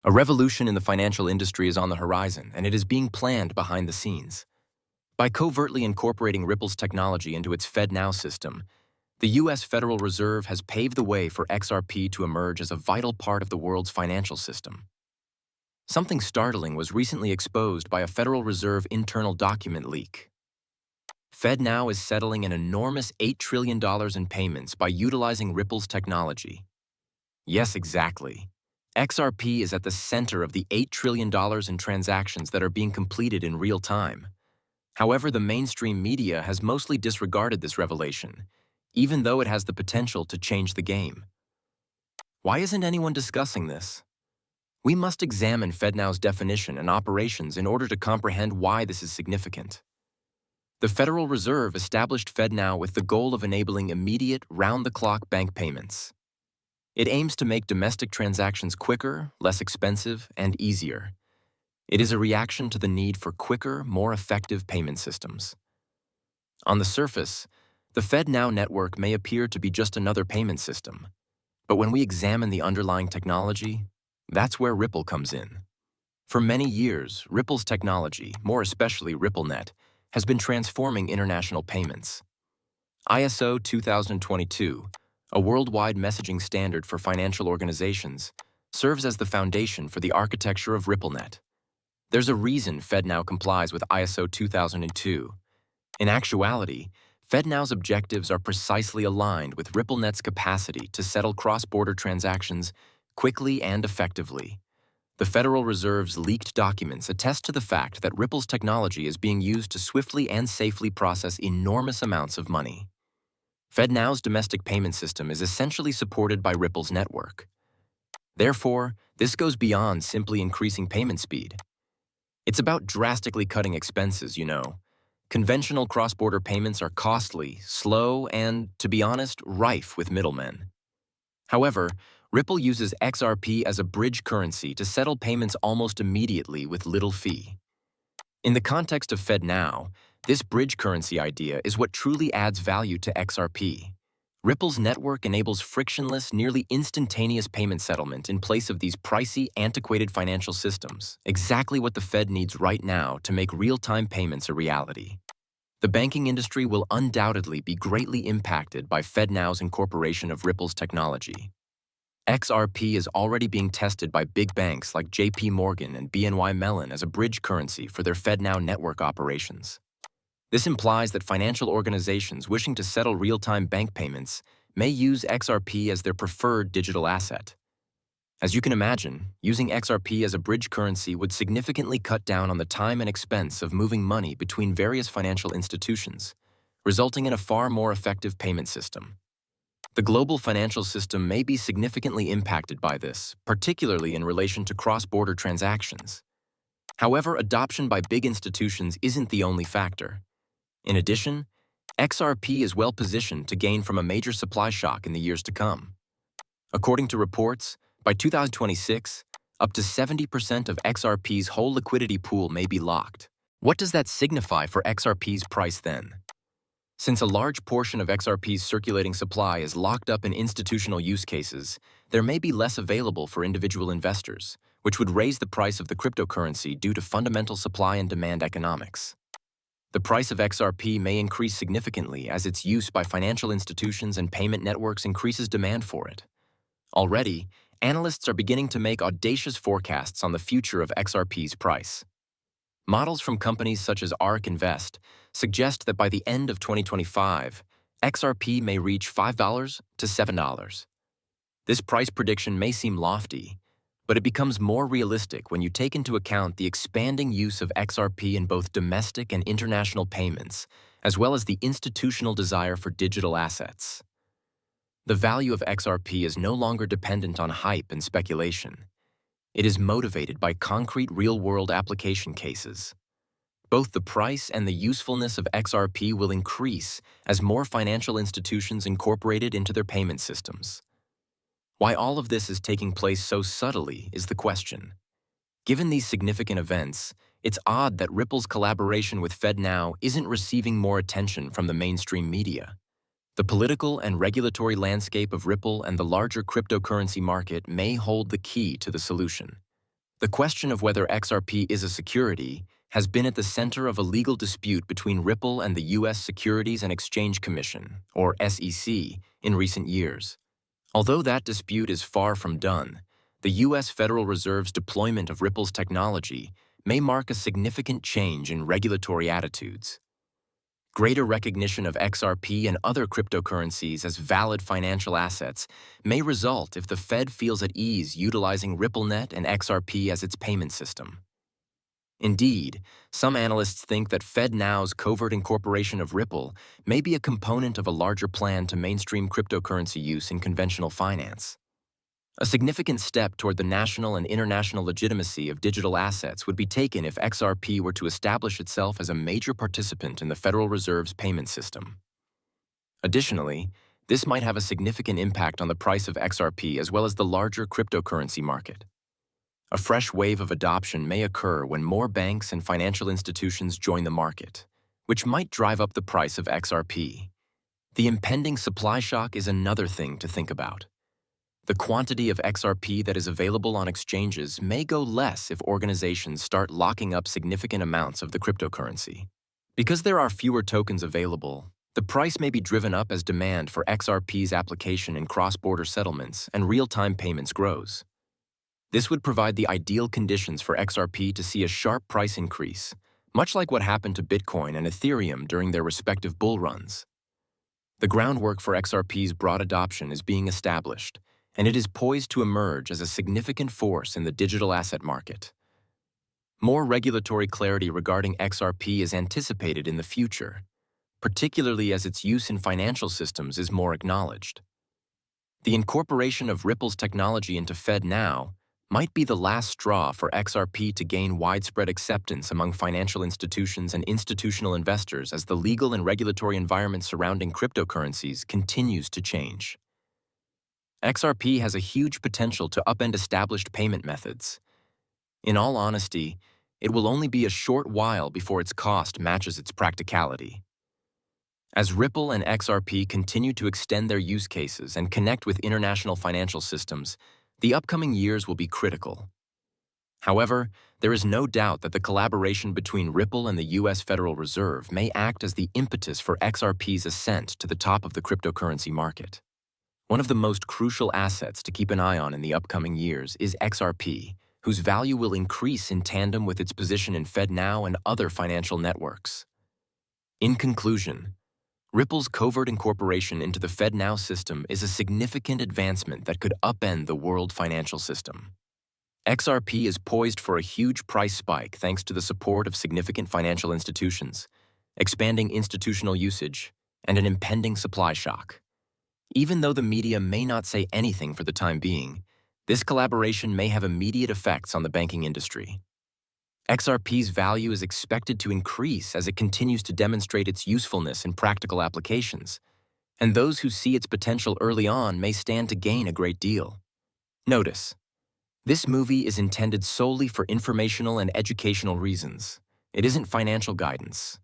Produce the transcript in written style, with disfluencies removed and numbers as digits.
A revolution in the financial industry is on the horizon, and it is being planned behind the scenes. By covertly incorporating Ripple's technology into its FEDNOW system, the U.S. Federal Reserve has paved the way for XRP to emerge as a vital part of the world's financial system. Something startling was recently exposed by a Federal Reserve internal document leak. FedNow is settling an enormous $8 trillion in payments by utilizing Ripple's technology. Yes, exactly. XRP is at the center of the $8 trillion in transactions that are being completed in real time. However, the mainstream media has mostly disregarded this revelation, even though it has the potential to change the game. Why isn't anyone discussing this? We must examine FedNow's definition and operations in order to comprehend why this is significant. The Federal Reserve established FedNow with the goal of enabling immediate, round-the-clock bank payments. It aims to make domestic transactions quicker, less expensive, and easier. It is a reaction to the need for quicker, more effective payment systems. On the surface, the FedNow network may appear to be just another payment system, but when we examine the underlying technology, that's where Ripple comes in. For many years, Ripple's technology, more especially RippleNet, has been transforming international payments. ISO 2022, a worldwide messaging standard for financial organizations, serves as the foundation for the architecture of RippleNet. There's a reason FedNow complies with ISO 2002. In actuality, FedNow's objectives are precisely aligned with RippleNet's capacity to settle cross-border transactions quickly and effectively. The Federal Reserve's leaked documents attest to the fact that Ripple's technology is being used to swiftly and safely process enormous amounts of money. FedNow's domestic payment system is essentially supported by Ripple's network. Therefore, this goes beyond simply increasing payment speed. It's about drastically cutting expenses, Conventional cross-border payments are costly, slow, and, to be honest, rife with middlemen. However, Ripple uses XRP as a bridge currency to settle payments almost immediately with little fee. In the context of FedNow, this bridge currency idea is what truly adds value to XRP. Ripple's network enables frictionless, nearly instantaneous payment settlement in place of these pricey, antiquated financial systems, exactly what the Fed needs right now to make real-time payments a reality. The banking industry will undoubtedly be greatly impacted by FedNow's incorporation of Ripple's technology. XRP is already being tested by big banks like JP Morgan and BNY Mellon as a bridge currency for their FedNow network operations. This implies that financial organizations wishing to settle real-time bank payments may use XRP as their preferred digital asset. As you can imagine, using XRP as a bridge currency would significantly cut down on the time and expense of moving money between various financial institutions, resulting in a far more effective payment system. The global financial system may be significantly impacted by this, particularly in relation to cross-border transactions. However, adoption by big institutions isn't the only factor. In addition, XRP is well positioned to gain from a major supply shock in the years to come. According to reports, by 2026, up to 70% of XRP's whole liquidity pool may be locked. What does that signify for XRP's price then? Since a large portion of XRP's circulating supply is locked up in institutional use cases, there may be less available for individual investors, which would raise the price of the cryptocurrency due to fundamental supply and demand economics. The price of XRP may increase significantly as its use by financial institutions and payment networks increases demand for it. Already, analysts are beginning to make audacious forecasts on the future of XRP's price. Models from companies such as ARK Invest suggest that by the end of 2025, XRP may reach $5 to $7. This price prediction may seem lofty, but it becomes more realistic when you take into account the expanding use of XRP in both domestic and international payments, as well as the institutional desire for digital assets. The value of XRP is no longer dependent on hype and speculation. It is motivated by concrete real-world application cases. Both the price and the usefulness of XRP will increase as more financial institutions incorporate it into their payment systems. Why all of this is taking place so subtly is the question. Given these significant events, it's odd that Ripple's collaboration with FedNow isn't receiving more attention from the mainstream media. The political and regulatory landscape of Ripple and the larger cryptocurrency market may hold the key to the solution. The question of whether XRP is a security has been at the center of a legal dispute between Ripple and the U.S. Securities and Exchange Commission, or SEC, in recent years. Although that dispute is far from done, the U.S. Federal Reserve's deployment of Ripple's technology may mark a significant change in regulatory attitudes. Greater recognition of XRP and other cryptocurrencies as valid financial assets may result if the Fed feels at ease utilizing RippleNet and XRP as its payment system. Indeed, some analysts think that FEDNOW's covert incorporation of Ripple may be a component of a larger plan to mainstream cryptocurrency use in conventional finance. A significant step toward the national and international legitimacy of digital assets would be taken if XRP were to establish itself as a major participant in the Federal Reserve's payment system. Additionally, this might have a significant impact on the price of XRP as well as the larger cryptocurrency market. A fresh wave of adoption may occur when more banks and financial institutions join the market, which might drive up the price of XRP. The impending supply shock is another thing to think about. The quantity of XRP that is available on exchanges may go less if organizations start locking up significant amounts of the cryptocurrency. Because there are fewer tokens available, the price may be driven up as demand for XRP's application in cross-border settlements and real-time payments grows. This would provide the ideal conditions for XRP to see a sharp price increase, much like what happened to Bitcoin and Ethereum during their respective bull runs. The groundwork for XRP's broad adoption is being established, and it is poised to emerge as a significant force in the digital asset market. More regulatory clarity regarding XRP is anticipated in the future, particularly as its use in financial systems is more acknowledged. The incorporation of Ripple's technology into FedNow might be the last straw for XRP to gain widespread acceptance among financial institutions and institutional investors as the legal and regulatory environment surrounding cryptocurrencies continues to change. XRP has a huge potential to upend established payment methods. In all honesty, it will only be a short while before its cost matches its practicality. As Ripple and XRP continue to extend their use cases and connect with international financial systems, the upcoming years will be critical. However, there is no doubt that the collaboration between Ripple and the U.S. Federal Reserve may act as the impetus for XRP's ascent to the top of the cryptocurrency market. One of the most crucial assets to keep an eye on in the upcoming years is XRP, whose value will increase in tandem with its position in FedNow and other financial networks. In conclusion, Ripple's covert incorporation into the FedNow system is a significant advancement that could upend the world financial system. XRP is poised for a huge price spike thanks to the support of significant financial institutions, expanding institutional usage, and an impending supply shock. Even though the media may not say anything for the time being, this collaboration may have immediate effects on the banking industry. XRP's value is expected to increase as it continues to demonstrate its usefulness in practical applications, and those who see its potential early on may stand to gain a great deal. Notice, this movie is intended solely for informational and educational reasons. It isn't financial guidance.